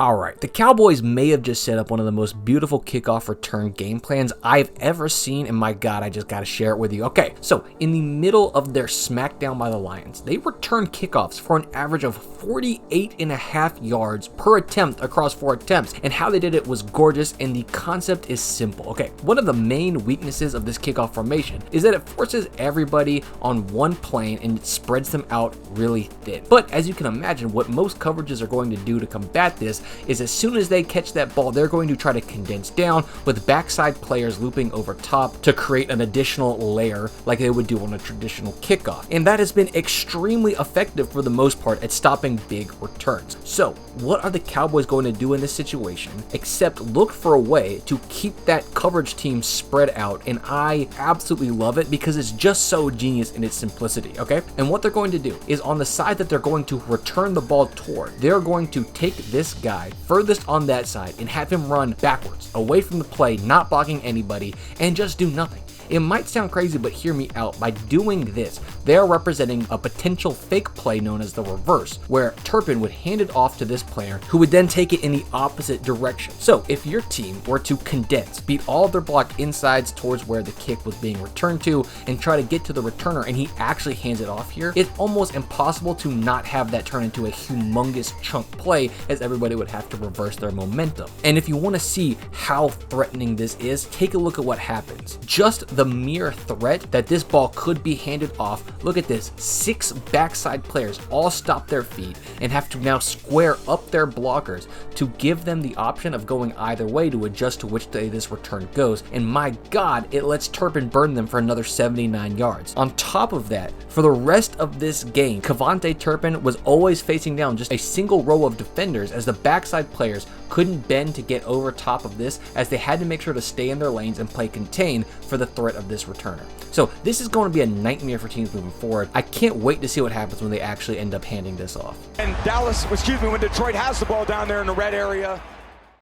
Alright, the Cowboys may have just set up one of the most beautiful kickoff return game plans I've ever seen, and my god, I just gotta share it with you. Okay, so in the middle of their smackdown by the Lions, they returned kickoffs for an average of 48.5 yards per attempt across 4 attempts, and how they did it was gorgeous, and the concept is simple. Okay, one of the main weaknesses of this kickoff formation is that it forces everybody on one plane and it spreads them out really thin. But as you can imagine, what most coverages are going to do to combat this is as soon as they catch that ball, they're going to try to condense down with backside players looping over top to create an additional layer like they would do on a traditional kickoff. And that has been extremely effective for the most part at stopping big returns. So what are the Cowboys going to do in this situation except look for a way to keep that coverage team spread out? And I absolutely love it because it's just so genius in its simplicity, okay? And what they're going to do is on the side that they're going to return the ball toward, they're going to take this guy furthest on that side and have him run backwards, away from the play, not blocking anybody, and just do nothing. It might sound crazy, but hear me out. By doing this, they are representing a potential fake play known as the reverse, where Turpin would hand it off to this player who would then take it in the opposite direction. So if your team were to condense, beat all of their block insides towards where the kick was being returned to, and try to get to the returner, and he actually hands it off here, it's almost impossible to not have that turn into a humongous chunk play, as everybody would have to reverse their momentum. And if you want to see how threatening this is, take a look at what happens. Just the mere threat that this ball could be handed off, look at this, 6 backside players all stop their feet and have to now square up their blockers to give them the option of going either way to adjust to which way this return goes, and my god, it lets Turpin burn them for another 79 yards. On top of that, for the rest of this game, Cavante Turpin was always facing down just a single row of defenders as the backside players couldn't bend to get over top of this, as they had to make sure to stay in their lanes and play contain for the threat of this returner. So this is going to be a nightmare for teams moving forward. I can't wait to see what happens when they actually end up handing this off. And when Detroit has the ball down there in the red area,